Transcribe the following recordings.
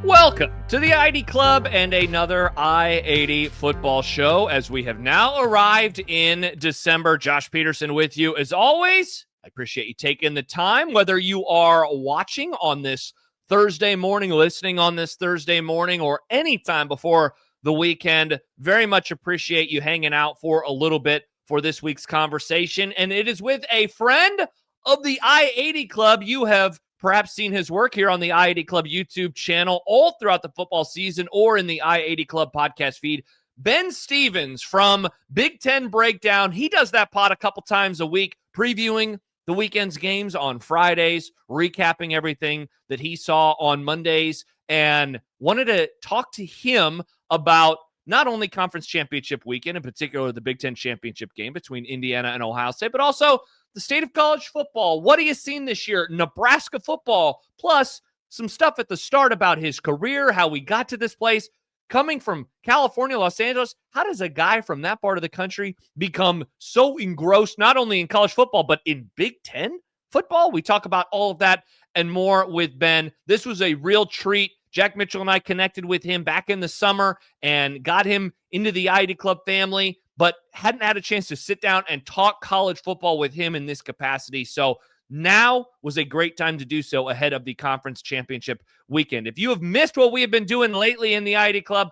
Welcome to the I-80 Club and another I-80 football show as we have now arrived in December. Josh Peterson with you as always. I appreciate you taking the time, whether you are watching on this Thursday morning, listening on this Thursday morning, or any time before the weekend. Very much appreciate you hanging out for a little bit for this week's conversation. And it is with a friend of the I-80 Club. You have perhaps seen his work here on the I-80 Club YouTube channel all throughout the football season or in the I-80 Club podcast feed. Ben Stevens from Big Ten Breakdown. He does that pod a couple times a week, previewing the weekend's games on Fridays, recapping everything that he saw on Mondays, and wanted to talk to him about not only conference championship weekend, in particular the Big Ten championship game between Indiana and Ohio State, but also the state of college football. What have you seen this year? Nebraska football, plus some stuff at the start about his career, how we got to this place. Coming from California, Los Angeles, how does a guy from that part of the country become so engrossed, not only in college football, but in Big Ten football? We talk about all of that and more with Ben. This was a real treat. Jack Mitchell and I connected with him back in the summer and got him into the I-80 Club family, but hadn't had a chance to sit down and talk college football with him in this capacity. So now was a great time to do so ahead of the conference championship weekend. If you have missed what we have been doing lately in the I-80 Club,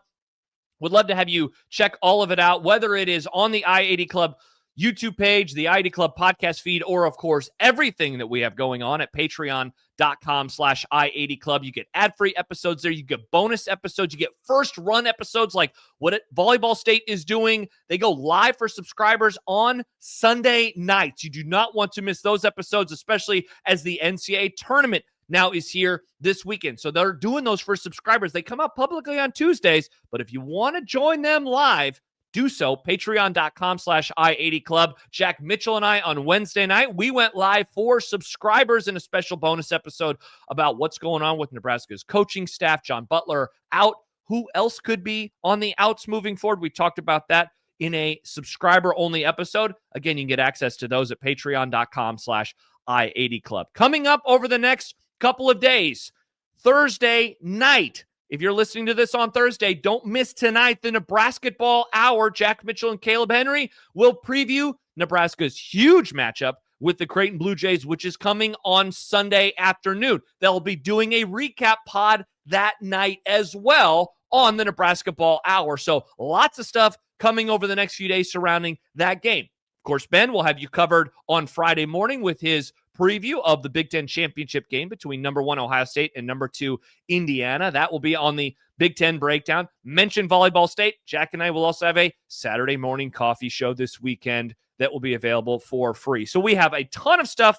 would love to have you check all of it out, whether it is on the I-80 Club YouTube page, the I-80 Club podcast feed, or of course, everything that we have going on at patreon.com/I-80 Club. You get ad-free episodes there. You get bonus episodes. You get first run episodes like what Volleyball State is doing. They go live for subscribers on Sunday nights. You do not want to miss those episodes, especially as the NCAA tournament now is here this weekend. So they're doing those for subscribers. They come out publicly on Tuesdays, but if you want to join them live, do so, patreon.com/I-80 Club. Jack Mitchell and I on Wednesday night, we went live for subscribers in a special bonus episode about what's going on with Nebraska's coaching staff. John Butler out. Who else could be on the outs moving forward? We talked about that in a subscriber-only episode. Again, you can get access to those at patreon.com/I-80 Club. Coming up over the next couple of days, Thursday night, if you're listening to this on Thursday, don't miss tonight the Nebraska Ball Hour. Jack Mitchell and Caleb Henry will preview Nebraska's huge matchup with the Creighton Blue Jays, which is coming on Sunday afternoon. They'll be doing a recap pod that night as well on the Nebraska Ball Hour. So lots of stuff coming over the next few days surrounding that game. Of course, Ben will have you covered on Friday morning with his preview of the Big Ten championship game between number 1 Ohio State and number 2 Indiana. That will be on the Big Ten Breakdown. Mention Volleyball State. Jack and I will also have a Saturday morning coffee show this weekend that will be available for free. So we have a ton of stuff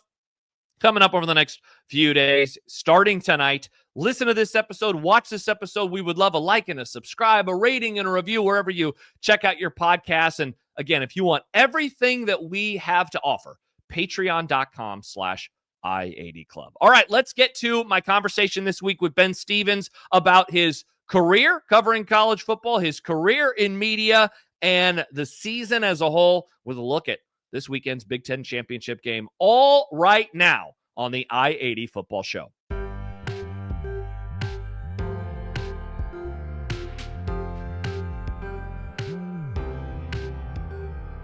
coming up over the next few days, starting tonight. Listen to this episode. Watch this episode. We would love a like and a subscribe, a rating and a review wherever you check out your podcasts. And again, if you want everything that we have to offer, patreon.com/I-80 Club. All right, let's get to my conversation this week with Ben Stevens about his career covering college football, his career in media, and the season as a whole, with a look at this weekend's Big Ten championship game, all right now on the I-80 Football Show.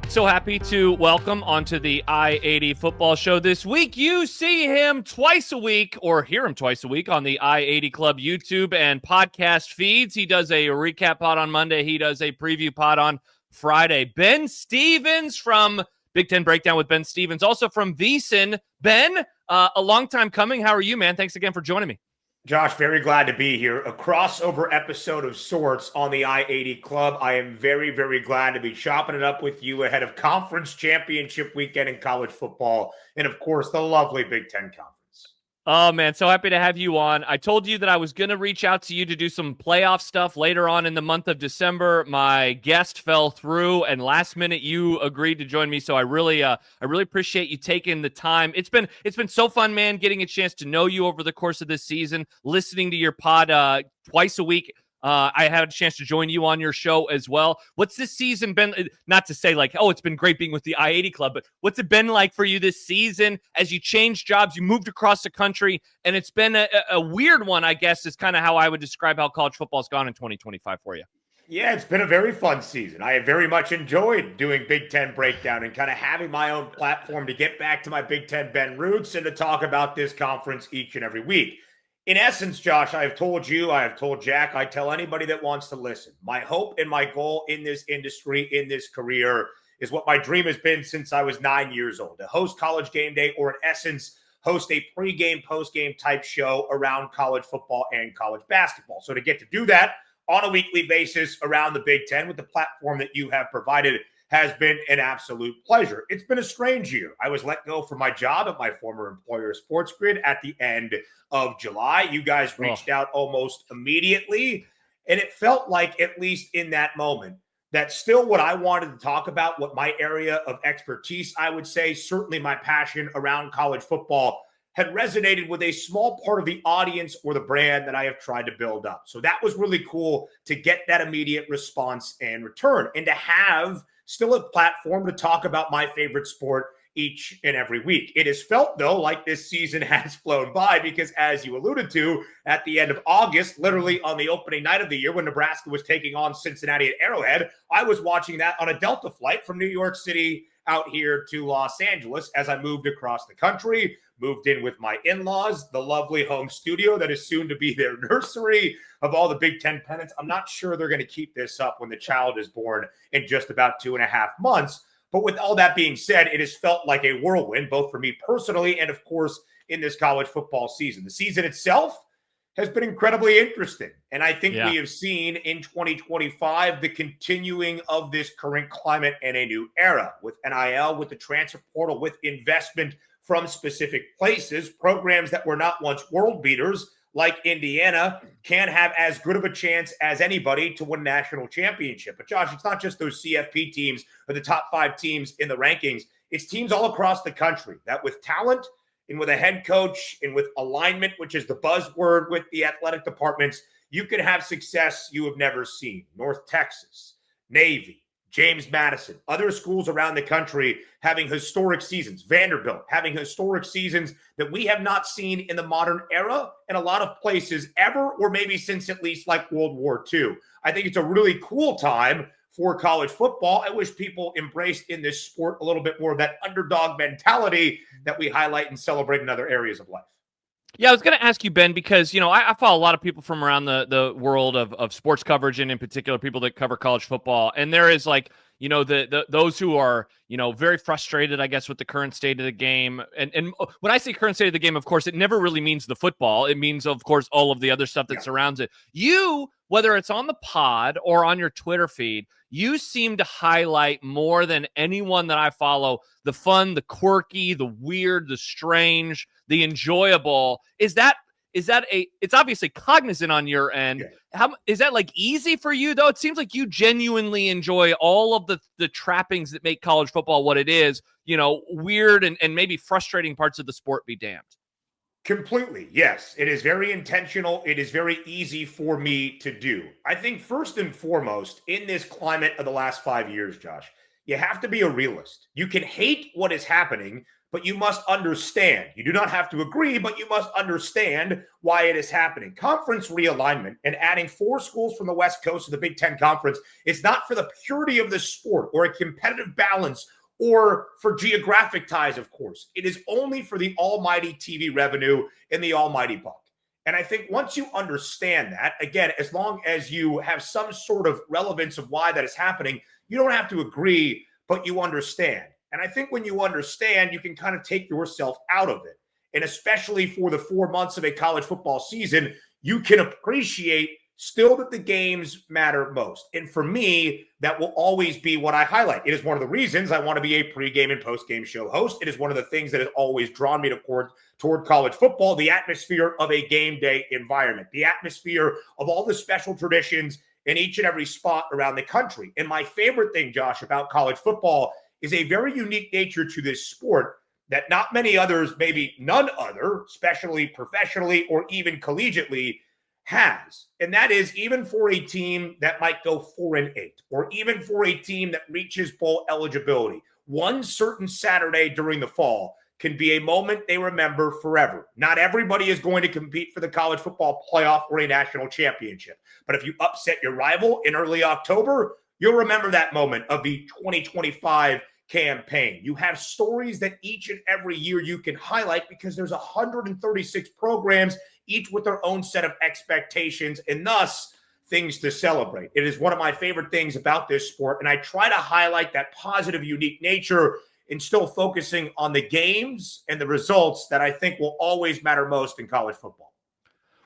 So happy to welcome onto the I-80 Football Show this week. You see him twice a week or hear him twice a week on the I-80 Club YouTube and podcast feeds. He does a recap pod on Monday. He does a preview pod on Friday. Ben Stevens from Big Ten Breakdown with Ben Stevens, also from VSiN. Ben, a long time coming. How are you, man? Thanks again for joining me. Josh, very glad to be here. A crossover episode of sorts on the I-80 Club. I am very, very glad to be chopping it up with you ahead of conference championship weekend in college football. And of course, the lovely Big Ten Conference. Oh, man, so happy to have you on. I told you that I was going to reach out to you to do some playoff stuff later on in the month of December. My guest fell through, and last minute you agreed to join me. So I really appreciate you taking the time. It's been so fun, man, getting a chance to know you over the course of this season, listening to your pod twice a week. I had a chance to join you on your show as well. What's this season been? Not to say like, oh, it's been great being with the I-80 Club, but what's it been like for you this season as you changed jobs, you moved across the country, and it's been a weird one, I guess, is kind of how I would describe how college football's gone in 2025 for you. Yeah, it's been a very fun season. I have very much enjoyed doing Big Ten breakdown and kind of having my own platform to get back to my Big Ten Ben roots and to talk about this conference each and every week. In essence, Josh, I have told you, I have told Jack, I tell anybody that wants to listen. My hope and my goal in this industry, in this career, is what my dream has been since I was 9 years old, to host College Game Day, or in essence, host a pregame, postgame type show around college football and college basketball. So to get to do that on a weekly basis around the Big Ten with the platform that you have provided has been an absolute pleasure. It's been a strange year. I was let go from my job at my former employer, Sports Grid, at the end of July. You guys reached out almost immediately, and it felt like, at least in that moment, that still what I wanted to talk about, what my area of expertise, I would say, certainly my passion around college football, had resonated with a small part of the audience or the brand that I have tried to build up. So that was really cool to get that immediate response and return, and to have still a platform to talk about my favorite sport each and every week. It has felt, though, like this season has flown by because, as you alluded to, at the end of August, literally on the opening night of the year when Nebraska was taking on Cincinnati at Arrowhead, I was watching that on a Delta flight from New York City out here to Los Angeles as I moved across the country, moved in with my in-laws, the lovely home studio that is soon to be their nursery of all the Big Ten pennants. I'm not sure they're going to keep this up when the child is born in just about 2.5 months. But with all that being said, it has felt like a whirlwind, both for me personally and, of course, in this college football season. The season itself has been incredibly interesting. And I think we have seen in 2025 the continuing of this current climate and a new era with NIL, with the transfer portal, with investment from specific places. Programs that were not once world beaters, like Indiana, can have as good of a chance as anybody to win a national championship. But Josh, it's not just those CFP teams or the top 5 teams in the rankings. It's teams all across the country that, with talent and with a head coach and with alignment, which is the buzzword with the athletic departments, you can have success you have never seen. North Texas, Navy, James Madison, other schools around the country having historic seasons. Vanderbilt having historic seasons that we have not seen in the modern era in a lot of places ever, or maybe since at least like World War II. I think it's a really cool time for college football. I wish people embraced in this sport a little bit more of that underdog mentality that we highlight and celebrate in other areas of life. Yeah, I was going to ask you, Ben, because, you know, I follow a lot of people from around the world of sports coverage, and in particular people that cover college football. And there is, like, you know, those who are, you know, very frustrated, I guess, with the current state of the game. And when I say current state of the game, of course, it never really means the football. It means, of course, all of the other stuff that surrounds it. You, whether it's on the pod or on your Twitter feed, you seem to highlight more than anyone that I follow the fun, the quirky, the weird, the strange, the enjoyable. Is that it's obviously cognizant on your end. Yeah. How is that, like, easy for you, though? It seems like you genuinely enjoy all of the trappings that make college football what it is, you know, weird and maybe frustrating parts of the sport be damned. Completely. Yes. It is very intentional. It is very easy for me to do. I think first and foremost, in this climate of the last 5 years, Josh, you have to be a realist. You can hate what is happening, but you must understand. You do not have to agree, but you must understand why it is happening. Conference realignment and adding 4 schools from the West Coast of the Big Ten Conference is not for the purity of the sport or a competitive balance or for geographic ties, of course. It is only for the almighty TV revenue and the almighty buck. And I think once you understand that, again, as long as you have some sort of relevance of why that is happening, you don't have to agree, but you understand. And I think when you understand, you can kind of take yourself out of it. And especially for the 4 months of a college football season, you can appreciate still that the games matter most. And for me, that will always be what I highlight. It is one of the reasons I want to be a pregame and postgame show host. It is one of the things that has always drawn me toward college football, the atmosphere of a game day environment, the atmosphere of all the special traditions in each and every spot around the country. And my favorite thing, Josh, about college football is a very unique nature to this sport that not many others, maybe none other, especially professionally or even collegiately, has. And that is, even for a team that might go 4-8, or even for a team that reaches bowl eligibility, one certain Saturday during the fall can be a moment they remember forever. Not everybody is going to compete for the college football playoff or a national championship. But if you upset your rival in early October, you'll remember that moment of the 2025 campaign. You have stories that each and every year you can highlight because there's 136 programs, each with their own set of expectations and thus things to celebrate. It is one of my favorite things about this sport, and I try to highlight that positive, unique nature and still focusing on the games and the results that I think will always matter most in college football.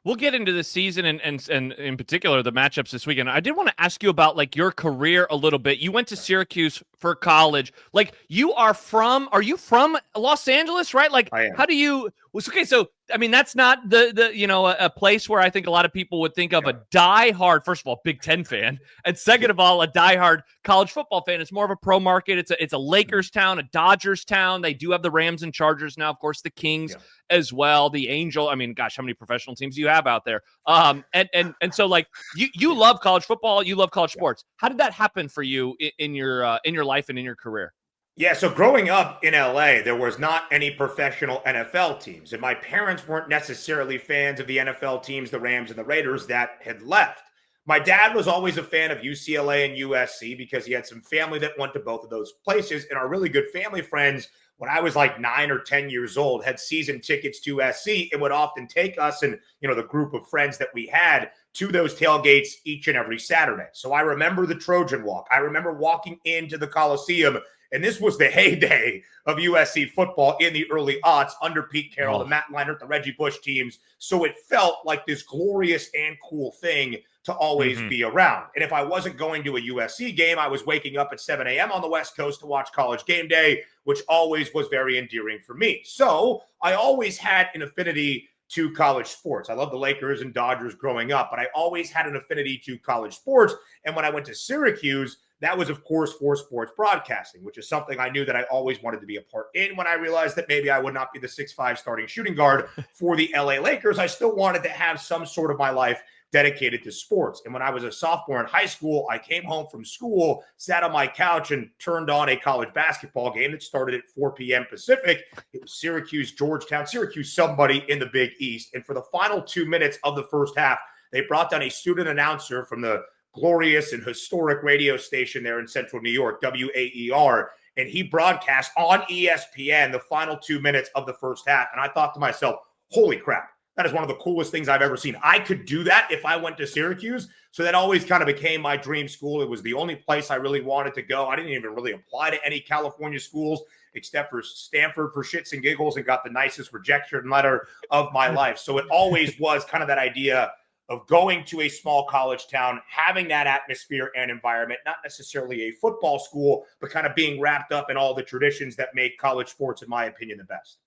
We'll get into the season and in particular the matchups this weekend. I did want to ask you about like your career a little bit. You went to Syracuse for college. Like are you from Los Angeles, right? Like how do you okay, so I mean that's not the a place where I think a lot of people would think of a diehard, first of all, Big Ten fan, and second of all, a diehard college football fan. It's more of a pro market. It's a Lakers town, a Dodgers town. They do have the Rams and Chargers now, of course, the Kings as well, the Angel. I mean, gosh, how many professional teams do you have out there? And so like you love college football, you love college sports. How did that happen for you in your life and in your career? Yeah, so growing up in LA, there was not any professional NFL teams, and my parents weren't necessarily fans of the NFL teams, the Rams and the Raiders, that had left. My dad was always a fan of UCLA and USC because he had some family that went to both of those places, and our really good family friends, when I was like 9 or 10 years old, had season tickets to SC and would often take us and the group of friends that we had to those tailgates each and every Saturday. So I remember the Trojan Walk. I remember walking into the Coliseum. And this was the heyday of USC football in the early aughts under Pete Carroll, the Matt Leinart, the Reggie Bush teams. So it felt like this glorious and cool thing to always be around. And if I wasn't going to a USC game, I was waking up at 7 a.m. on the West Coast to watch College Game Day, which always was very endearing for me. So I always had an affinity to college sports. I love the Lakers and Dodgers growing up, but I always had an affinity to college sports. And when I went to Syracuse, that was, of course, for sports broadcasting, which is something I knew that I always wanted to be a part in. When I realized that maybe I would not be the 6'5" starting shooting guard for the LA Lakers, I still wanted to have some sort of my life dedicated to sports. And when I was a sophomore in high school, I came home from school, sat on my couch, and turned on a college basketball game that started at 4 p.m. Pacific. It was Syracuse, Georgetown, Syracuse, somebody in the Big East. And for the final 2 minutes of the first half, they brought down a student announcer from the glorious and historic radio station there in central New York, WAER, and he broadcast on ESPN the final 2 minutes of the first half. And I thought to myself, holy crap, that is one of the coolest things I've ever seen. I could do that if I went to Syracuse. So that always kind of became my dream school. It was the only place I really wanted to go. I didn't even really apply to any California schools except for Stanford for shits and giggles, and got the nicest rejection letter of my life. So it always was kind of that idea of going to a small college town, having that atmosphere and environment, not necessarily a football school, but kind of being wrapped up in all the traditions that make college sports, in my opinion, the best.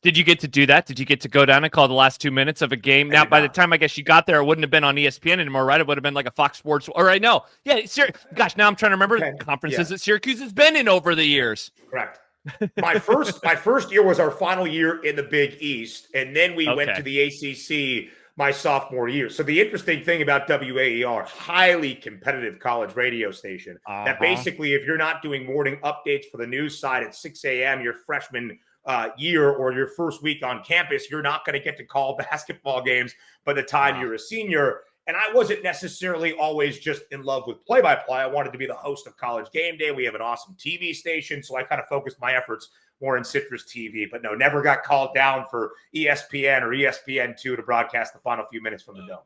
Did you get to do that? Did you get to go down and call the last 2 minutes of a game? Now, by the time I guess you got there, it wouldn't have been on ESPN anymore, right? It would have been like a Fox Sports. All right, no. Yeah, gosh, now I'm trying to remember the conferences that Syracuse has been in over the years. Correct. My first year was our final year in the Big East, and then we went to the ACC my sophomore year. So the interesting thing about WAER, highly competitive college radio station, that basically if you're not doing morning updates for the news side at 6 a.m. your freshman year or your first week on campus, you're not going to get to call basketball games by the time you're a senior. And I wasn't necessarily always just in love with play-by-play. I wanted to be the host of College Game Day. We have an awesome TV station, so I kind of focused my efforts more in Citrus TV. But no, never got called down for ESPN or ESPN2 to broadcast the final few minutes from the Dome.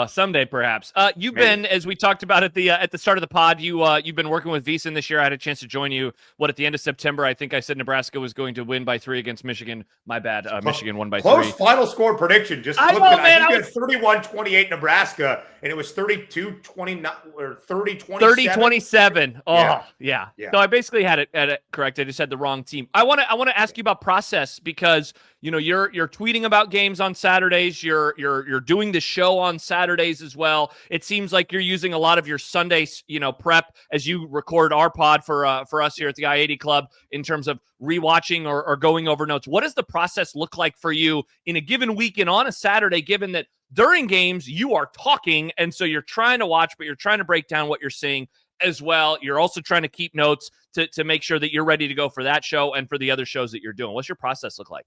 Someday perhaps. You've been, as we talked about at the start of the pod, you've been working with VSiN this year. I had a chance to join you. At the end of September? I think I said Nebraska was going to win by 3 against Michigan. My bad. Michigan won by 3. Close final score prediction. Just flipped it. I think it was 31-28 Nebraska, and it was 32-29 or 30-27. Oh, yeah. So I basically had it correct. I just had the wrong team. I want to ask you about process because you're tweeting about games on Saturdays. You're doing the show on Saturdays as well. It seems like you're using a lot of your Sunday, prep as you record our pod for us here at the I-80 Club in terms of rewatching or going over notes. What does the process look like for you in a given weekend on a Saturday, given that during games you are talking, and so you're trying to watch, but you're trying to break down what you're seeing as well. You're also trying to keep notes to make sure that you're ready to go for that show and for the other shows that you're doing. What's your process look like?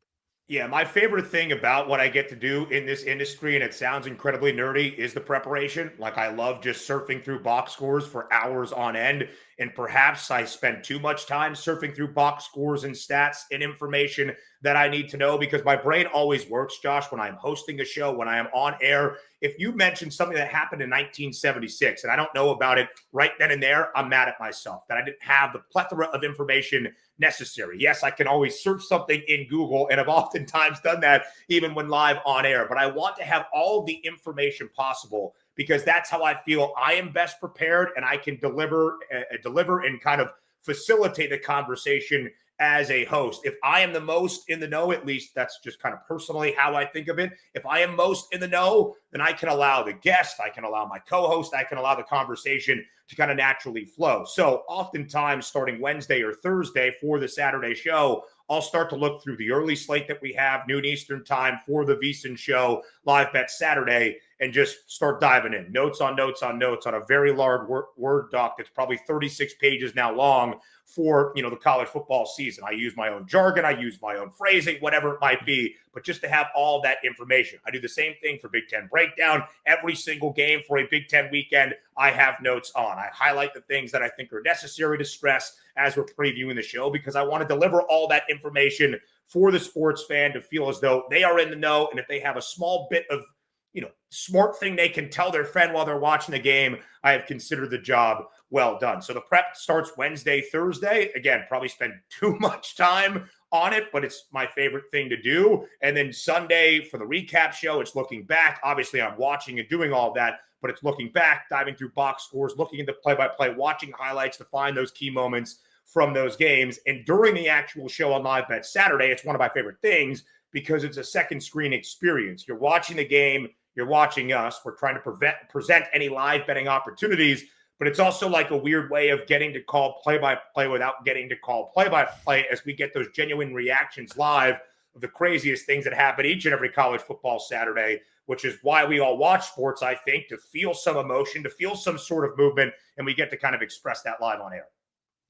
Yeah, my favorite thing about what I get to do in this industry, and it sounds incredibly nerdy, is the preparation. Like, I love just surfing through box scores for hours on end. And perhaps I spend too much time surfing through box scores and stats and information that I need to know, because my brain always works, Josh, when I'm hosting a show, when I am on air. If you mention something that happened in 1976 and I don't know about it right then and there, I'm mad at myself that I didn't have the plethora of information necessary. Yes, I can always search something in Google, and I've oftentimes done that even when live on air, but I want to have all the information possible, because that's how I feel I am best prepared, and I can deliver and kind of facilitate the conversation as a host. If I am the most in the know, at least that's just kind of personally how I think of it. If I am most in the know, then I can allow the guest, I can allow my co-host, I can allow the conversation to kind of naturally flow. So oftentimes starting Wednesday or Thursday for the Saturday show, I'll start to look through the early slate that we have, noon Eastern time for the VSiN show, Live Bet Saturday, and just start diving in. Notes on notes on notes on a very large Word doc that's probably 36 pages now long for, the college football season. I use my own jargon, I use my own phrasing, whatever it might be, but just to have all that information. I do the same thing for Big Ten Breakdown. Every single game for a Big Ten weekend, I have notes on. I highlight the things that I think are necessary to stress as we're previewing the show, because I want to deliver all that information for the sports fan to feel as though they are in the know. And if they have a small bit of, smart thing they can tell their friend while they're watching the game, I have considered the job well done. So the prep starts Wednesday, Thursday. Again, probably spend too much time on it, but it's my favorite thing to do. And then Sunday for the recap show, it's looking back. Obviously, I'm watching and doing all that, but it's looking back, diving through box scores, looking into play-by-play, watching highlights to find those key moments from those games. And during the actual show on Live Bet Saturday, it's one of my favorite things, because it's a second screen experience. You're watching the game, you're watching us. We're trying to present any live betting opportunities, but it's also like a weird way of getting to call play-by-play without getting to call play-by-play, as we get those genuine reactions live of the craziest things that happen each and every college football Saturday, which is why we all watch sports, I think, to feel some emotion, to feel some sort of movement, and we get to kind of express that live on air.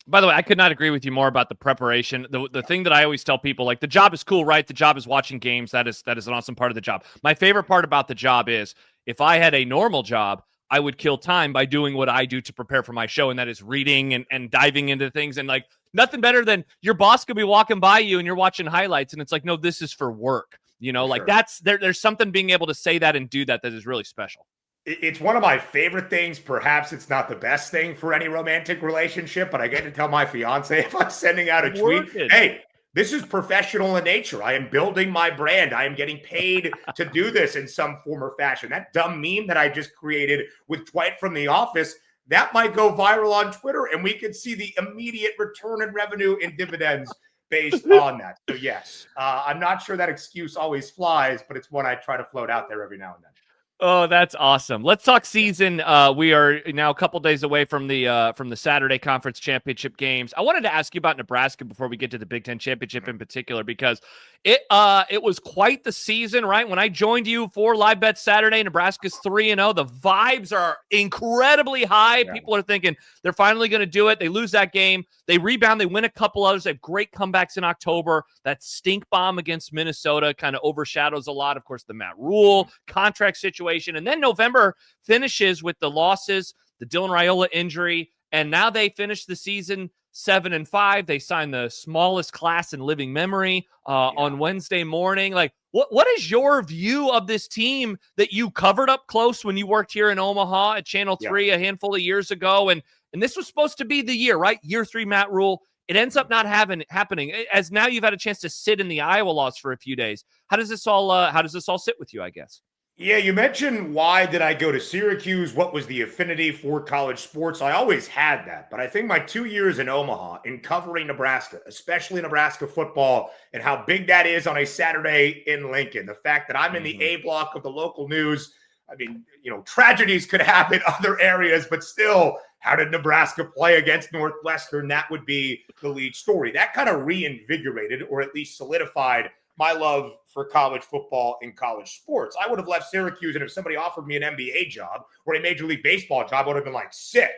By the way, I could not agree with you more about the preparation. The thing that I always tell people, like, the job is cool, right? The job is watching games. That is an awesome part of the job. My favorite part about the job is, if I had a normal job, I would kill time by doing what I do to prepare for my show, and that is reading and diving into things. And, like, nothing better than your boss could be walking by you and you're watching highlights, and it's like, no, this is for work. Like, that's there's something being able to say that and do that is really special. It's one of my favorite things. Perhaps it's not the best thing for any romantic relationship, but I get to tell my fiance, if I'm sending out a tweet, hey, this is professional in nature. I am building my brand. I am getting paid to do this in some form or fashion. That dumb meme that I just created with Dwight from The Office, that might go viral on Twitter, and we could see the immediate return in revenue and dividends based on that. So yes, I'm not sure that excuse always flies, but it's one I try to float out there every now and then. Oh, that's awesome. Let's talk season. We are now a couple days away from the Saturday Conference Championship games. I wanted to ask you about Nebraska before we get to the Big Ten Championship in particular, because it was quite the season, right? When I joined you for Live Bet Saturday, Nebraska's 3-0. The vibes are incredibly high. Yeah. People are thinking they're finally going to do it. They lose that game. They rebound. They win a couple others. They have great comebacks in October. That stink bomb against Minnesota kind of overshadows a lot. Of course, the Matt Rhule contract situation. And then November finishes with the losses, the Dylan Raiola injury, and now they finish the season 7-5. They signed the smallest class in living memory on Wednesday morning. Like, what is your view of this team that you covered up close when you worked here in Omaha at Channel 3 a handful of years ago? And this was supposed to be the year, right? Year 3 Matt Rhule. It ends up not happening. As now you've had a chance to sit in the Iowa loss for a few days. How does this all sit with you, I guess? Yeah, you mentioned why did I go to Syracuse? What was the affinity for college sports? I always had that, but I think my 2 years in Omaha in covering Nebraska, especially Nebraska football, and how big that is on a Saturday in Lincoln, the fact that I'm in the A block of the local news. I mean, tragedies could happen other areas, but still, how did Nebraska play against Northwestern? That would be the lead story. That kind of reinvigorated or at least solidified my love for college football and college sports. I would have left Syracuse, and if somebody offered me an NBA job or a Major League Baseball job, I would have been like, sick.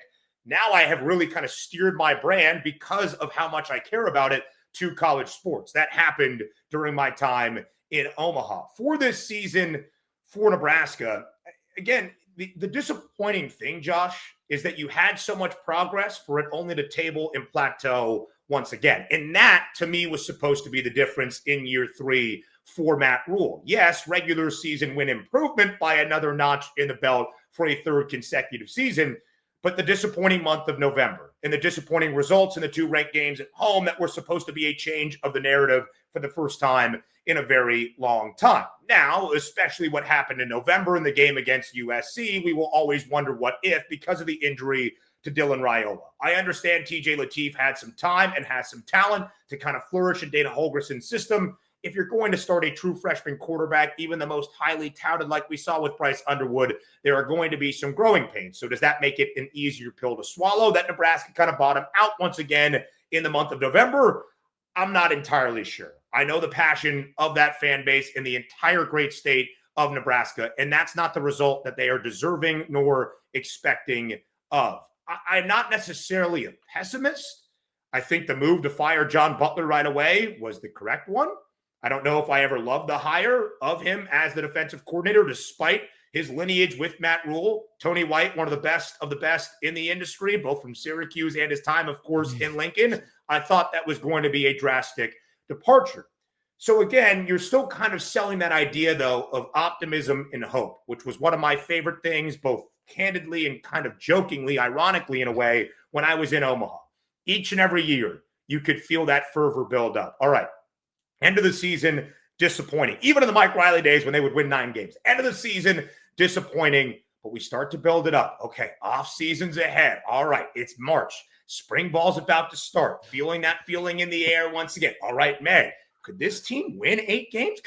Now I have really kind of steered my brand because of how much I care about it to college sports. That happened during my time in Omaha. For this season for Nebraska, again, the disappointing thing, Josh, is that you had so much progress for it only to table and plateau once again. And that, to me, was supposed to be the difference in year 3 for Matt Rhule. Yes, regular season win improvement by another notch in the belt for a 3rd consecutive season, but the disappointing month of November and the disappointing results in the 2 ranked games at home that were supposed to be a change of the narrative for the first time in a very long time. Now, especially what happened in November in the game against USC, we will always wonder what if because of the injury to Dylan Raiola. I understand TJ Lateef had some time and has some talent to kind of flourish in Dana Holgerson's system. If you're going to start a true freshman quarterback, even the most highly touted like we saw with Bryce Underwood, there are going to be some growing pains. So does that make it an easier pill to swallow that Nebraska kind of bottomed out once again in the month of November? I'm not entirely sure. I know the passion of that fan base in the entire great state of Nebraska, and that's not the result that they are deserving nor expecting of. I'm not necessarily a pessimist. I think the move to fire John Butler right away was the correct one. I don't know if I ever loved the hire of him as the defensive coordinator, despite his lineage with Matt Rhule. Tony White, one of the best in the industry, both from Syracuse and his time, of course, in Lincoln. I thought that was going to be a drastic departure. So again, you're still kind of selling that idea, though, of optimism and hope, which was one of my favorite things, both candidly and kind of jokingly, ironically in a way, when I was in Omaha. Each and every year, you could feel that fervor build up. All right, end of the season, disappointing. Even in the Mike Riley days when they would win 9 games. End of the season, disappointing, but we start to build it up. Okay, off season's ahead. All right, it's March. Spring ball's about to start. Feeling that feeling in the air once again. All right, May. Could this team win 8 games?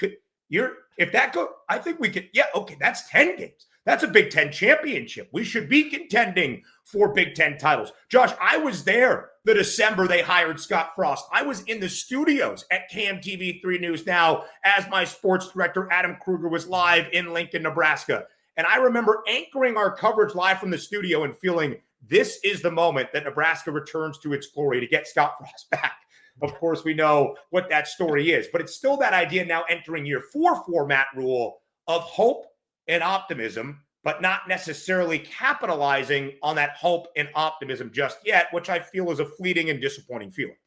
If that go, I think we could. Yeah, okay, that's 10 games. That's a Big Ten championship. We should be contending for Big Ten titles. Josh, I was there the December they hired Scott Frost. I was in the studios at KMTV 3 News Now as my sports director, Adam Kruger, was live in Lincoln, Nebraska. And I remember anchoring our coverage live from the studio and feeling this is the moment that Nebraska returns to its glory to get Scott Frost back. Of course, we know what that story is, but it's still that idea now entering year 4 for Matt Rhule of hope and optimism, but not necessarily capitalizing on that hope and optimism just yet, which I feel is a fleeting and disappointing feeling.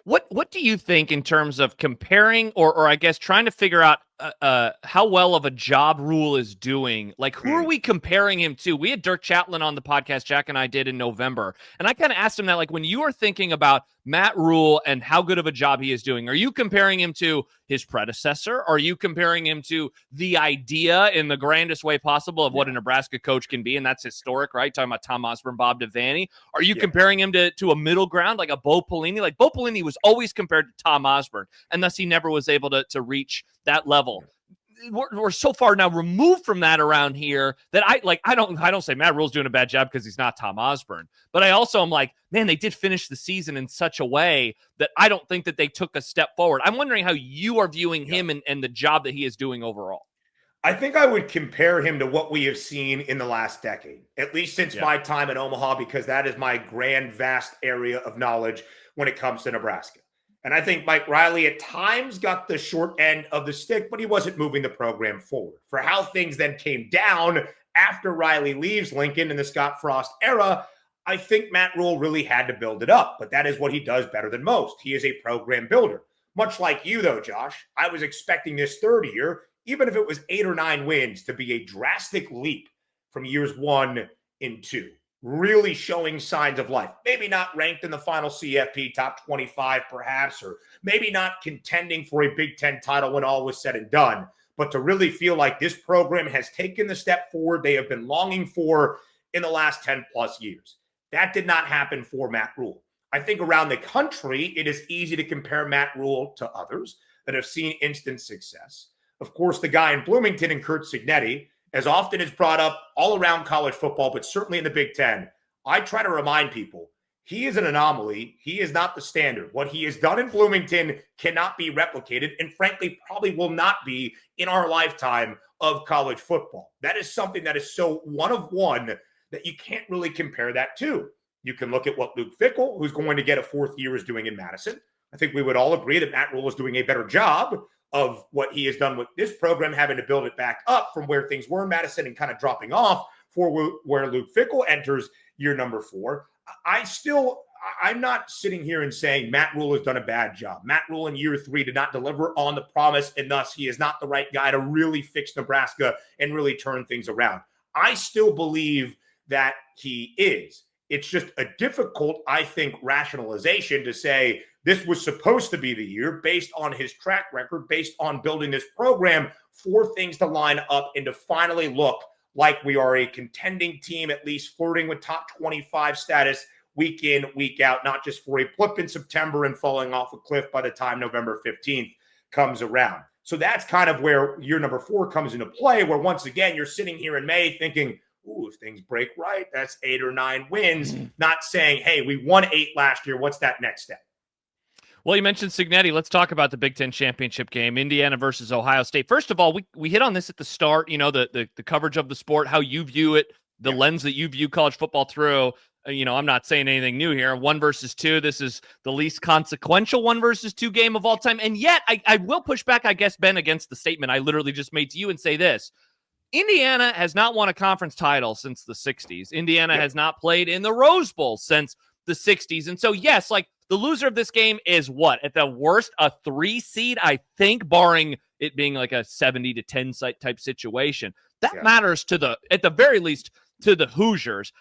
What do you think in terms of comparing or I guess trying to figure out how well of a job Rhule is doing? Like, who are we comparing him to? We had Dirk Chatlin on the podcast Jack and I did in November, and I kind of asked him that, like, when you are thinking about Matt Rhule and how good of a job he is doing, are you comparing him to his predecessor? Are you comparing him to the idea in the grandest way possible of what a Nebraska coach can be? And that's historic, right? Talking about Tom Osborne, Bob Devaney. Are you comparing him to a middle ground, like a Bo Pelini? Like, Bo Pelini was always compared to Tom Osborne, and thus he never was able to reach that level. We're so far now removed from that around here that I don't say Matt Rhule's doing a bad job because he's not Tom Osborne, but I also am like, man, they did finish the season in such a way that I don't think that they took a step forward. I'm wondering how you are viewing him and the job that he is doing overall. I think I would compare him to what we have seen in the last decade, at least since my time in Omaha, because that is my grand, vast area of knowledge when it comes to Nebraska. And I think Mike Riley at times got the short end of the stick, but he wasn't moving the program forward. For how things then came down after Riley leaves Lincoln in the Scott Frost era, I think Matt Rhule really had to build it up. But that is what he does better than most. He is a program builder. Much like you, though, Josh, I was expecting this 3rd year, even if it was 8 or 9 wins, to be a drastic leap from years 1 and 2. Really showing signs of life. Maybe not ranked in the final CFP top 25 perhaps, or maybe not contending for a Big Ten title when all was said and done. but to really feel like this program has taken the step forward they have been longing for in the last 10 plus years. That did not happen for Matt Rhule. I think around the country, it is easy to compare Matt Rhule to others that have seen instant success. Of course, the guy in Bloomington and Curt Cignetti, as often is brought up all around college football, but certainly in the Big Ten, I try to remind people he is an anomaly. He is not the standard. What he has done in Bloomington cannot be replicated, and frankly, probably will not be in our lifetime of college football. That is something that is so one of one that you can't really compare that to. You can look at what Luke Fickell, who's going to get a fourth year, is doing in Madison. I think we would all agree that Matt Rhule is doing a better job of what he has done with this program, having to build it back up from where things were in Madison and kind of dropping off for where Luke Fickell enters year number 4. I'm not sitting here and saying Matt Rhule has done a bad job. Matt Rhule in year 3 did not deliver on the promise, and thus he is not the right guy to really fix Nebraska and really turn things around. I still believe that he is. It's just a difficult, I think, rationalization to say this was supposed to be the year based on his track record, based on building this program for things to line up and to finally look like we are a contending team, at least flirting with top 25 status week in, week out, not just for a blip in September and falling off a cliff by the time November 15th comes around. So that's kind of where year number 4 comes into play, where once again, you're sitting here in May thinking, ooh, if things break right, that's 8 or 9 wins, not saying, hey, we won 8 last year. What's that next step? Well, you mentioned Cignetti. Let's talk about the Big Ten championship game, Indiana versus Ohio State. First of all, we hit on this at the start, the coverage of the sport, how you view it, the lens that you view college football through. I'm not saying anything new here. 1 versus 2. This is the least consequential 1 versus 2 game of all time. And yet I will push back, I guess, Ben, against the statement I literally just made to you and say this. Indiana has not won a conference title since the 60s. Indiana has not played in the Rose Bowl since the 60s. And so, yes, the loser of this game is what? At the worst, a 3 seed, I think, barring it being like a 70-10 type situation. That matters at the very least, to the Hoosiers.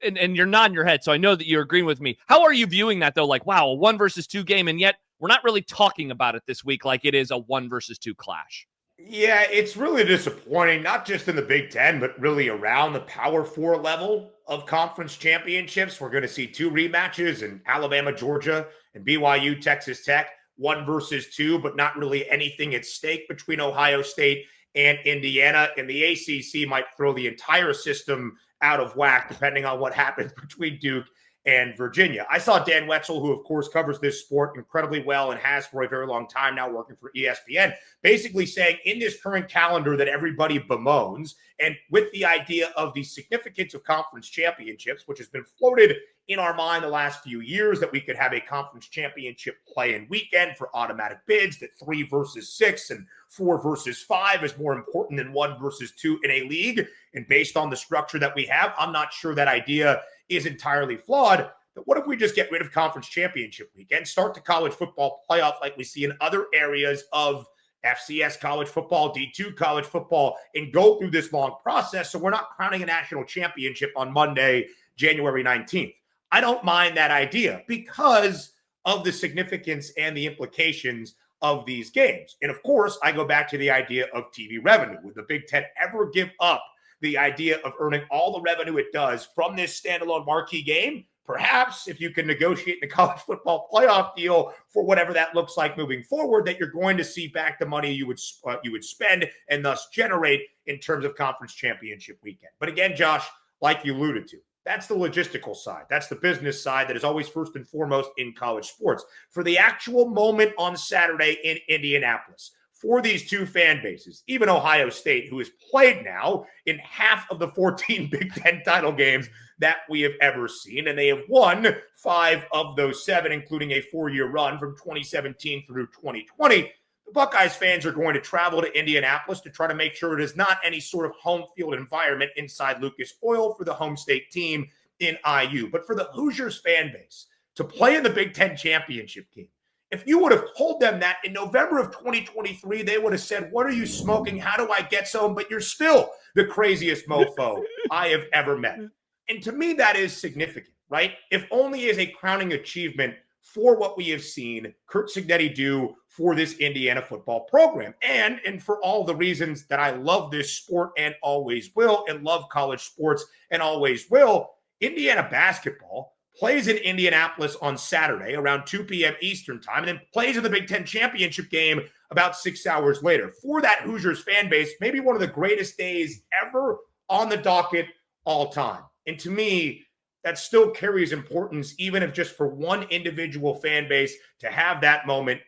And you're nodding your head, so I know that you're agreeing with me. How are you viewing that, though? Wow, a 1 versus 2 game, and yet we're not really talking about it this week like it is a 1 versus 2 clash. Yeah, it's really disappointing, not just in the Big Ten, but really around the Power 4 level of conference championships. We're going to see 2 rematches in Alabama, Georgia, and BYU, Texas Tech, 1 versus 2, but not really anything at stake between Ohio State and Indiana. And the ACC might throw the entire system out of whack, depending on what happens between Duke and Virginia. I saw Dan Wetzel, who, of course, covers this sport incredibly well and has for a very long time now, working for ESPN, basically saying in this current calendar that everybody bemoans, and with the idea of the significance of conference championships, which has been floated in our mind the last few years, that we could have a conference championship play-in weekend for automatic bids, that 3 versus 6 and 4 versus 5 is more important than 1 versus 2 in a league. And based on the structure that we have, I'm not sure that idea is entirely flawed. But what if we just get rid of conference championship weekend, start the college football playoff like we see in other areas of FCS college football, D2 college football, and go through this long process so we're not crowning a national championship on Monday, January 19th. I don't mind that idea because of the significance and the implications of these games. And of course, I go back to the idea of TV revenue. Would the Big Ten ever give up the idea of earning all the revenue it does from this standalone marquee game? Perhaps if you can negotiate the college football playoff deal for whatever that looks like moving forward, that you're going to see back the money you would spend and thus generate in terms of conference championship weekend. But again, Josh, like you alluded to, that's the logistical side. That's the business side that is always first and foremost in college sports. For the actual moment on Saturday in Indianapolis, for these 2 fan bases, even Ohio State, who has played now in half of the 14 Big Ten title games that we have ever seen, and they have won 5 of those 7, including a 4-year run from 2017 through 2020. The Buckeyes fans are going to travel to Indianapolis to try to make sure it is not any sort of home field environment inside Lucas Oil for the home state team in IU. But for the Hoosiers fan base to play in the Big Ten championship game, if you would have told them that in November of 2023, they would have said, what are you smoking? How do I get some? But you're still the craziest mofo I have ever met. And to me, that is significant, right? If only as a crowning achievement for what we have seen Curt Cignetti do for this Indiana football program. And for all the reasons that I love this sport and always will, and love college sports and always will, Indiana basketball plays in Indianapolis on Saturday around 2 p.m. Eastern time, and then plays in the Big Ten championship game about 6 hours later. For that Hoosiers fan base, maybe one of the greatest days ever on the docket all time. And to me, that still carries importance, even if just for one individual fan base to have that moment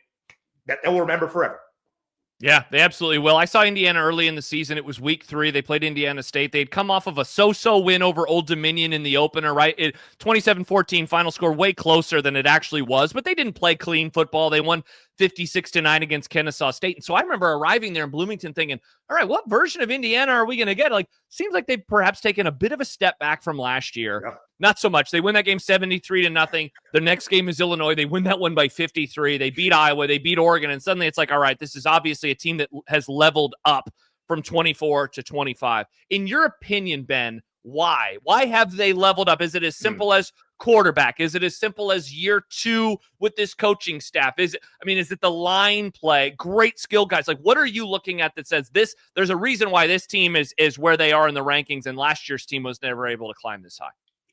that they'll remember forever. Yeah, they absolutely will. I saw Indiana early in the season. It was week 3. They played Indiana State. They'd come off of a so-so win over Old Dominion in the opener, right? 27-14 final score, way closer than it actually was, but they didn't play clean football. They won 56-9 against Kennesaw State. And so I remember arriving there in Bloomington thinking, all right, what version of Indiana are we going to get? Like, seems like they've perhaps taken a bit of a step back from last year. Yeah. Not so much. They win that game 73-0. The next game is Illinois. They win that one by 53. They beat Iowa. They beat Oregon. And suddenly it's like, all right, this is obviously a team that has leveled up from 24 to 25. In your opinion, Ben, why? Why have they leveled up? Is it as simple as quarterback? Is it as simple as year 2 with this coaching staff? Is it the line play? Great skill guys. Like, what are you looking at that says this? There's a reason why this team is where they are in the rankings, and last year's team was never able to climb this high.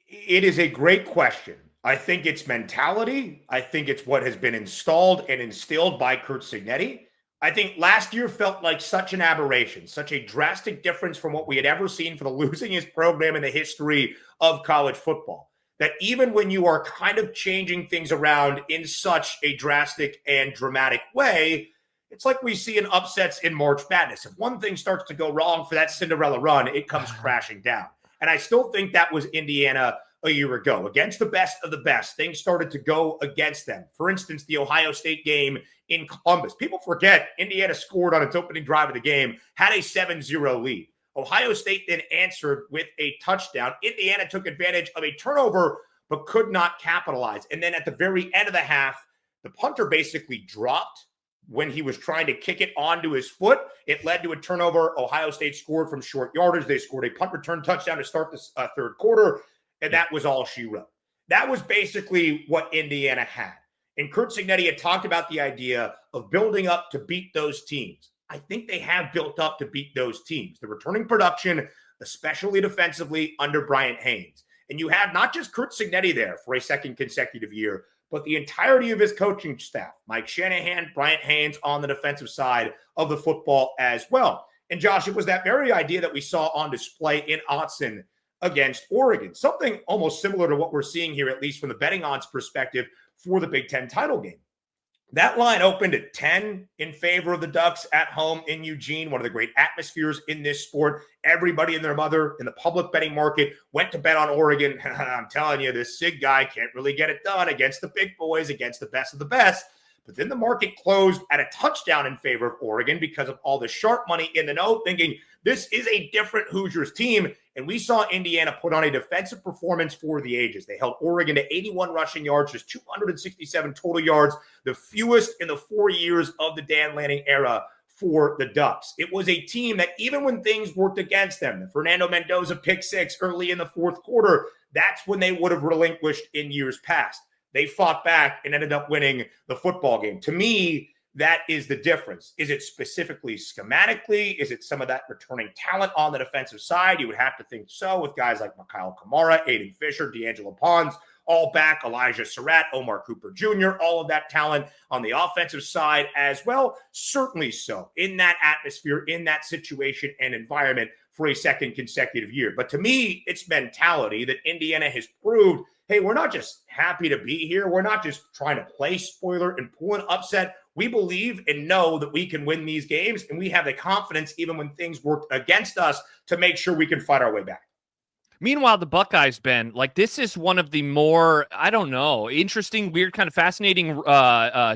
It is a great question. I think it's mentality. I think it's what has been installed and instilled by Curt Cignetti. I think last year felt like such an aberration, such a drastic difference from what we had ever seen for the losingest program in the history of college football, that even when you are kind of changing things around in such a drastic and dramatic way, it's like we see in upsets in March Madness. If one thing starts to go wrong for that Cinderella run, it comes crashing down. And I still think that was Indiana a year ago. Against the best of the best, things started to go against them. For instance, the Ohio State game in Columbus. People forget Indiana scored on its opening drive of the game, had a 7-0 lead. Ohio State then answered with a touchdown. Indiana took advantage of a turnover, but could not capitalize. And then at the very end of the half, the punter basically dropped when he was trying to kick it onto his foot. It led to a turnover. Ohio State scored from short yardage. They scored a punt return touchdown to start the third quarter, and that was all she wrote. That was basically what Indiana had. And Curt Cignetti had talked about the idea of building up to beat those teams. I think they have built up to beat those teams. The returning production, especially defensively, under Bryant Haynes. And you have not just Curt Cignetti there for a second consecutive year, but the entirety of his coaching staff, Mike Shanahan, Bryant Haynes on the defensive side of the football as well. And Josh, it was that very idea that we saw on display in Autzen against Oregon, something almost similar to what we're seeing here, at least from the betting odds perspective for the Big Ten title game. That line opened at 10 in favor of the Ducks at home in Eugene, one of the great atmospheres in this sport. Everybody and their mother in the public betting market went to bet on Oregon. I'm telling you, this Sig guy can't really get it done against the big boys, against the best of the best. But then the market closed at a touchdown in favor of Oregon because of all the sharp money in the know, thinking this is a different Hoosiers team. And we saw Indiana put on a defensive performance for the ages. They held Oregon to 81 rushing yards, just 267 total yards, the fewest in the 4 years of the Dan Lanning era for the Ducks. It was a team that even when things worked against them, the Fernando Mendoza pick six early in the fourth quarter, that's when they would have relinquished in years past. They fought back and ended up winning the football game. To me, that is the difference. Is it specifically schematically? Is it some of that returning talent on the defensive side? You would have to think so, with guys like Mikhail Kamara, Aiden Fisher, D'Angelo Pons, all back, Elijah Surratt, Omar Cooper Jr., all of that talent on the offensive side as well. Certainly so, in that atmosphere, in that situation and environment for a second consecutive year. But to me, it's mentality that Indiana has proved, hey, we're not just happy to be here. We're not just trying to play spoiler and pull an upset. We believe and know that we can win these games, and we have the confidence, even when things work against us, to make sure we can fight our way back. Meanwhile, the Buckeyes, Ben, like, this is one of the more, I don't know, interesting, weird, kind of fascinating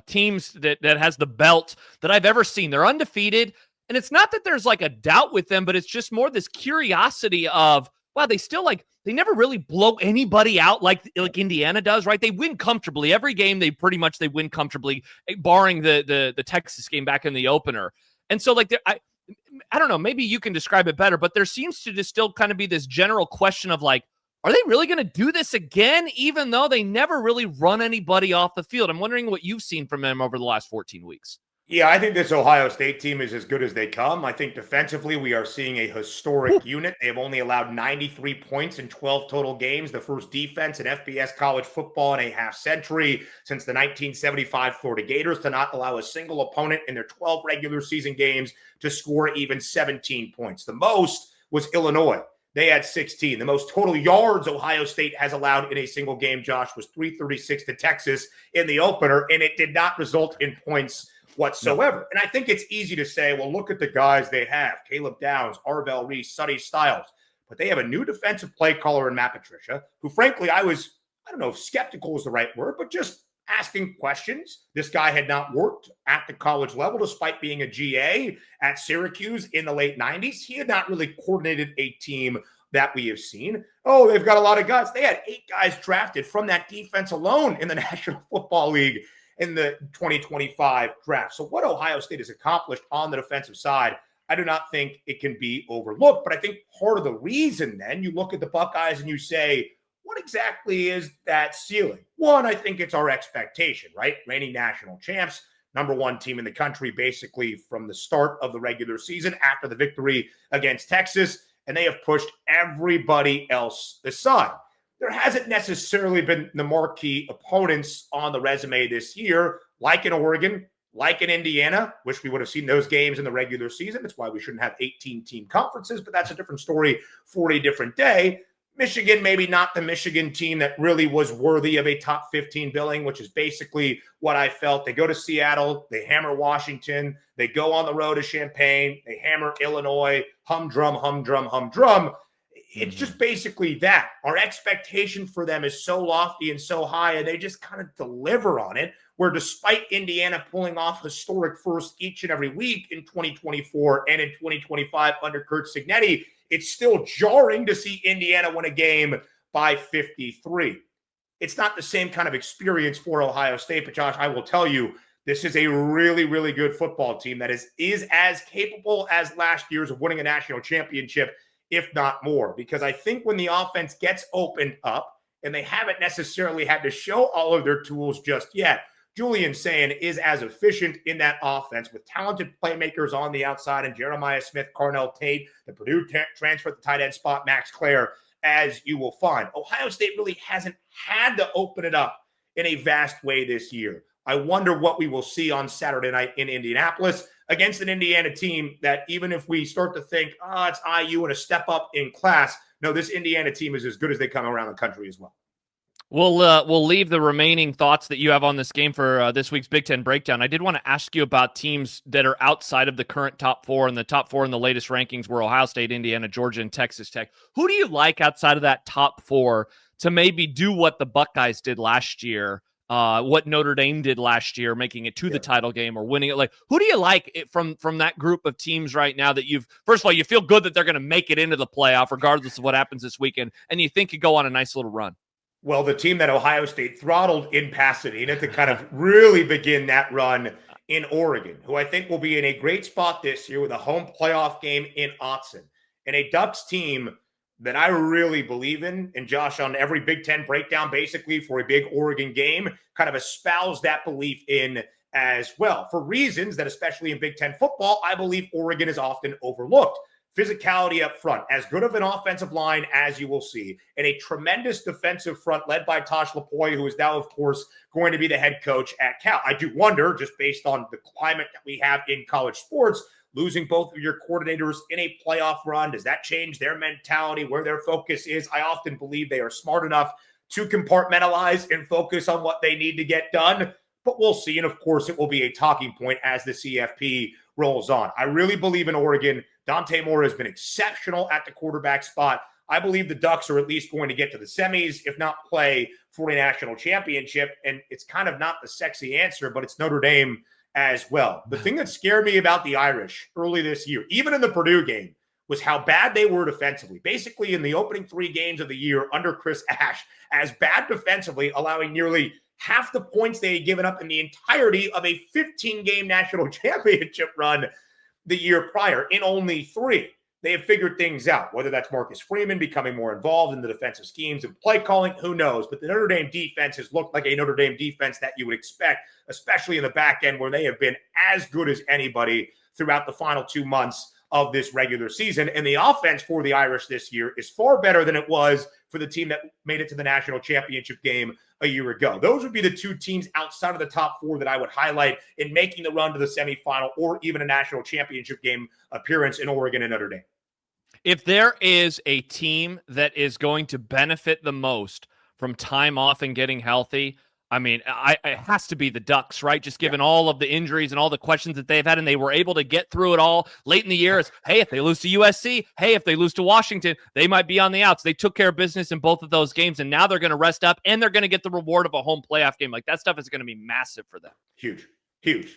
teams that has the belt that I've ever seen. They're undefeated, and it's not that there's like a doubt with them, but it's just more this curiosity of, wow, they still they never really blow anybody out like Indiana does, right? They win comfortably. Every game they win comfortably, barring the Texas game back in the opener. And so I don't know, maybe you can describe it better, but there seems to just still kind of be this general question of like, Are they really going to do this again, even though they never really run anybody off the field? I'm wondering what you've seen from them over the last 14 weeks. Yeah, I think this Ohio State team is as good as they come. I think defensively, we are seeing a historic unit. They have only allowed 93 points in 12 total games, the first defense in FBS college football in a half century since the 1975 Florida Gators to not allow a single opponent in their 12 regular season games to score even 17 points. The most was Illinois. They had 16. The most total yards Ohio State has allowed in a single game, Josh, was 336 to Texas in the opener, and it did not result in points whatsoever. No. And I think it's easy to say, well, look at the guys they have. Caleb Downs, Arvell Reese, Sonny Styles. But they have a new defensive play caller in Matt Patricia, who frankly I don't know if skeptical is the right word, but just asking questions. This guy had not worked at the college level despite being a GA at Syracuse in the late 90s. He had not really coordinated a team that we have seen. Oh, they've got a lot of guys. They had 8 guys drafted from that defense alone in the National Football League in the 2025 draft. So what Ohio State has accomplished on the defensive side, I do not think it can be overlooked. But I think part of the reason then you look at the Buckeyes and you say, what exactly is that ceiling? One, I think it's our expectation, right? Reigning national champs, number 1 team in the country, basically from the start of the regular season after the victory against Texas, and they have pushed everybody else aside. There hasn't necessarily been the marquee opponents on the resume this year, like in Oregon, like in Indiana. Wish we would have seen those games in the regular season. That's why we shouldn't have 18-team conferences, but that's a different story for a different day. Michigan, maybe not the Michigan team that really was worthy of a top 15 billing, which is basically what I felt. They go to Seattle, they hammer Washington, they go on the road to Champaign, they hammer Illinois, humdrum, humdrum, humdrum. It's just basically that. Our expectation for them is so lofty and so high, and they just kind of deliver on it, where despite Indiana pulling off historic firsts each and every week in 2024 and in 2025 under Kurt Cignetti, it's still jarring to see Indiana win a game by 53. It's not the same kind of experience for Ohio State, but Josh, I will tell you, this is a really, really good football team that is as capable as last year's of winning a national championship, if not more, because I think when the offense gets opened up and they haven't necessarily had to show all of their tools just yet, Julian Sayin is as efficient in that offense with talented playmakers on the outside and Jeremiah Smith, Carnell Tate, the Purdue transfer at the tight end spot, Max Clare, as you will find. Ohio State really hasn't had to open it up in a vast way this year. I wonder what we will see on Saturday night in Indianapolis against an Indiana team that even if we start to think, it's IU and a step up in class, no, this Indiana team is as good as they come around the country as well. We'll leave the remaining thoughts that you have on this game for this week's Big Ten breakdown. I did want to ask you about teams that are outside of the current top 4, and the top 4 in the latest rankings were Ohio State, Indiana, Georgia, and Texas Tech. Who do you like outside of that top 4 to maybe do what the Buckeyes did last year? What Notre Dame did last year, making it to the title game or winning it. Like, who do you like from that group of teams right now that first of all, you feel good that they're going to make it into the playoff regardless of what happens this weekend, and you think could go on a nice little run? Well, the team that Ohio State throttled in Pasadena to kind of really begin that run in Oregon, who I think will be in a great spot this year with a home playoff game in Autzen, and a Ducks team that I really believe in, and Josh, on every Big Ten breakdown, basically for a big Oregon game, kind of espouse that belief in as well. For reasons that, especially in Big Ten football, I believe Oregon is often overlooked. Physicality up front, as good of an offensive line as you will see, and a tremendous defensive front led by Tosh Lupoi, who is now, of course, going to be the head coach at Cal. I do wonder, just based on the climate that we have in college sports, losing both of your coordinators in a playoff run, does that change their mentality, where their focus is? I often believe they are smart enough to compartmentalize and focus on what they need to get done, but we'll see. And of course, it will be a talking point as the CFP rolls on. I really believe in Oregon. Dante Moore has been exceptional at the quarterback spot. I believe the Ducks are at least going to get to the semis, if not play for a national championship. And it's kind of not the sexy answer, but it's Notre Dame as well. The thing that scared me about the Irish early this year, even in the Purdue game, was how bad they were defensively. Basically, in the opening 3 games of the year under Chris Ash, as bad defensively, allowing nearly half the points they had given up in the entirety of a 15-game national championship run the year prior in only 3. they have figured things out, whether that's Marcus Freeman becoming more involved in the defensive schemes and play calling, who knows? But the Notre Dame defense has looked like a Notre Dame defense that you would expect, especially in the back end where they have been as good as anybody throughout the final 2 months of this regular season. And the offense for the Irish this year is far better than it was for the team that made it to the national championship game a year ago. Those would be the two teams outside of the top four that I would highlight in making the run to the semifinal or even a national championship game appearance in Oregon and Notre Dame. If there is a team that is going to benefit the most from time off and getting healthy, I mean, it has to be the Ducks, right? Just given all of the injuries and all the questions that they've had, and they were able to get through it all late in the year. It's, hey, if they lose to USC, hey, if they lose to Washington, they might be on the outs. They took care of business in both of those games, and now they're going to rest up, and they're going to get the reward of a home playoff game. Like, that stuff is going to be massive for them. Huge.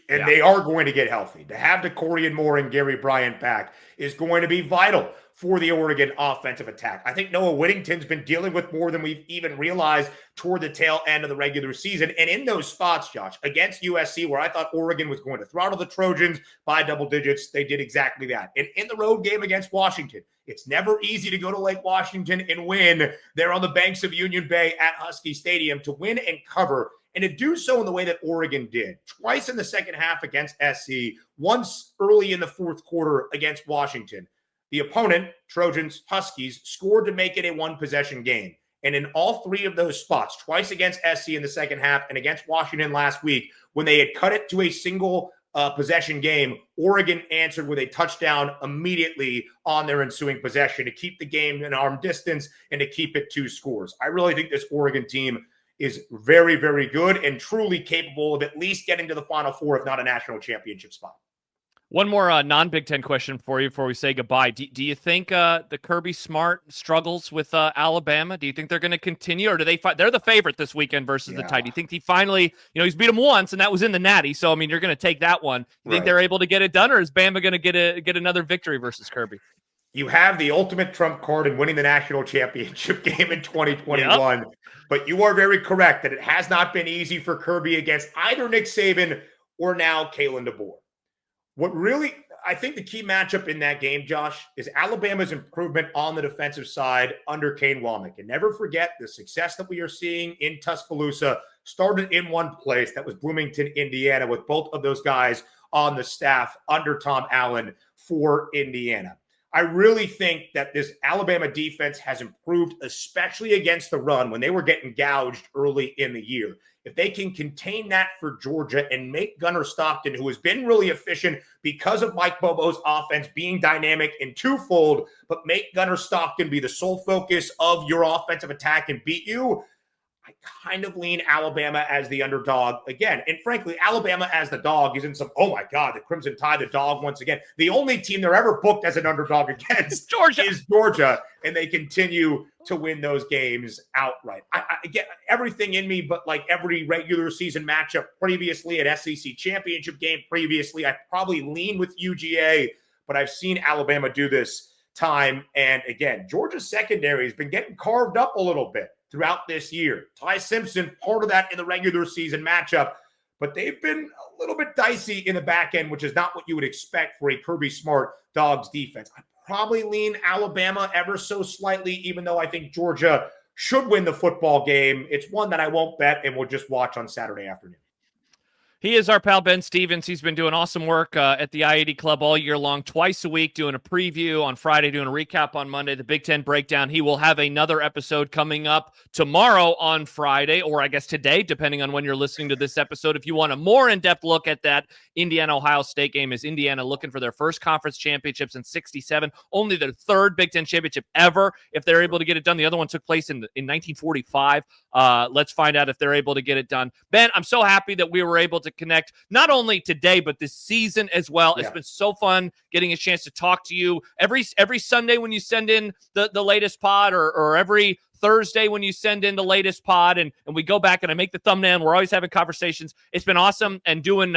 And they are going to get healthy. To have DeCorian Moore and Gary Bryant back is going to be vital for the Oregon offensive attack. I think Noah Whittington's been dealing with more than we've even realized toward the tail end of the regular season. And in those spots, Josh, against USC, where I thought Oregon was going to throttle the Trojans by double digits, they did exactly that. And in the road game against Washington, it's never easy to go to Lake Washington and win there on the banks of Union Bay at Husky Stadium. To win and cover, and to do so in the way that Oregon did, twice in the second half against SC, once early in the fourth quarter against Washington. The opponent, Trojans, Huskies, scored to make it a one-possession game. And in all three of those spots, twice against SC in the second half and against Washington last week, when they had cut it to a single possession game, Oregon answered with a touchdown immediately on their ensuing possession to keep the game in arm distance and to keep it 2 scores. I really think this Oregon team is very, very good and truly capable of at least getting to the Final Four, if not a national championship spot. One more non-Big Ten question for you before we say goodbye. Do you think the Kirby Smart struggles with Alabama? Do you think they're going to continue, or do they they're the favorite this weekend versus the Tide? Do you think he finally, he's beat them once, and that was in the Natty, so, I mean, you're going to take that one. You think they're able to get it done, or is Bama going to get another victory versus Kirby? You have the ultimate trump card in winning the national championship game in 2021, yep. But you are very correct that it has not been easy for Kirby against either Nick Saban or now Kalen DeBoer. What really, I think the key matchup in that game, Josh, is Alabama's improvement on the defensive side under Kane Womack. And never forget the success that we are seeing in Tuscaloosa started in one place. That was Bloomington, Indiana, with both of those guys on the staff under Tom Allen for Indiana. I really think that this Alabama defense has improved, especially against the run when they were getting gouged early in the year. If they can contain that for Georgia and make Gunnar Stockton, who has been really efficient because of Mike Bobo's offense being dynamic and twofold, but make Gunnar Stockton be the sole focus of your offensive attack and beat you, I kind of lean Alabama as the underdog again. And frankly, Alabama as the dog isn't some, oh my God, the Crimson Tide, the dog once again. The only team they're ever booked as an underdog against Georgia is Georgia, and they continue to win those games outright. I get everything in me, but like every regular season matchup previously, at SEC championship game previously, I probably lean with UGA, but I've seen Alabama do this time and again. Georgia's secondary has been getting carved up a little bit throughout this year. Ty Simpson, part of that in the regular season matchup, but they've been a little bit dicey in the back end, which is not what you would expect for a Kirby Smart Dogs defense. I'd probably lean Alabama ever so slightly, even though I think Georgia should win the football game. It's one that I won't bet and we'll just watch on Saturday afternoon. He is our pal, Ben Stevens. He's been doing awesome work at the I-80 Club all year long, twice a week, doing a preview on Friday, doing a recap on Monday, the Big Ten breakdown. He will have another episode coming up tomorrow on Friday, or I guess today, depending on when you're listening to this episode. If you want a more in-depth look at that Indiana-Ohio State game, is Indiana looking for their first conference championships in 1967, only their third Big Ten championship ever, if they're able to get it done. The other one took place in 1945. Let's find out if they're able to get it done. Ben, I'm so happy that we were able to connect not only today but this season as well. It's been so fun getting a chance to talk to you every Sunday when you send in the latest pod, or every Thursday when you send in the latest pod, and we go back and I make the thumbnail and we're always having conversations. It's been awesome, and doing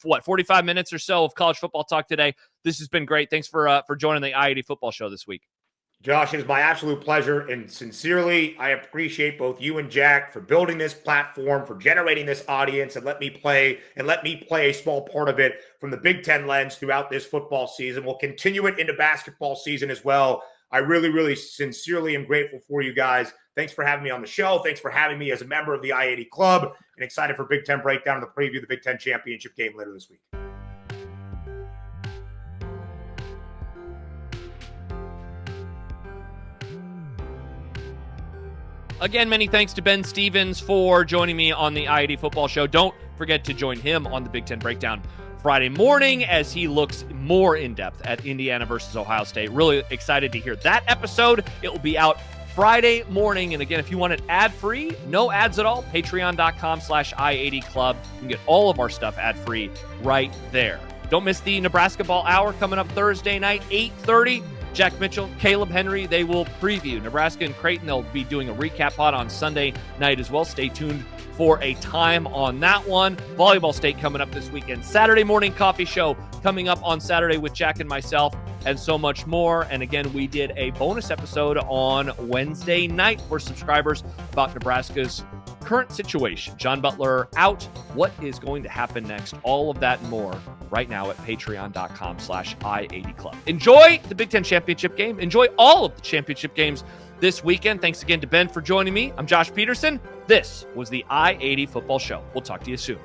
45 minutes or so of college football talk today. This has been great. Thanks for joining the I-80 football show this week. Josh, it is my absolute pleasure, and sincerely, I appreciate both you and Jack for building this platform, for generating this audience, and let me play a small part of it from the Big Ten lens throughout this football season. We'll continue it into basketball season as well. I really, really sincerely am grateful for you guys. Thanks for having me on the show. Thanks for having me as a member of the I-80 Club, and excited for Big Ten Breakdown and the preview of the Big Ten Championship game later this week. Again, many thanks to Ben Stevens for joining me on the I-80 Football Show. Don't forget to join him on the Big Ten Breakdown Friday morning as he looks more in depth at Indiana versus Ohio State. Really excited to hear that episode. It will be out Friday morning. And again, if you want it ad-free, no ads at all, patreon.com/I80 Club. You can get all of our stuff ad-free right there. Don't miss the Nebraska Ball Hour coming up Thursday night, 8:30. Jack Mitchell, Caleb Henry, they will preview Nebraska and Creighton. They'll be doing a recap pod on Sunday night as well. Stay tuned for a time on that one. Volleyball State coming up this weekend. Saturday morning coffee show coming up on Saturday with Jack and myself, and so much more. And again, we did a bonus episode on Wednesday night for subscribers about Nebraska's current situation. John Butler out. What is going to happen next? All of that and more right now at patreon.com/I80 Club. Enjoy the Big Ten Championship game. Enjoy all of the championship games this weekend. Thanks again to Ben for joining me. I'm Josh Peterson. This was the I-80 Football Show. We'll talk to you soon.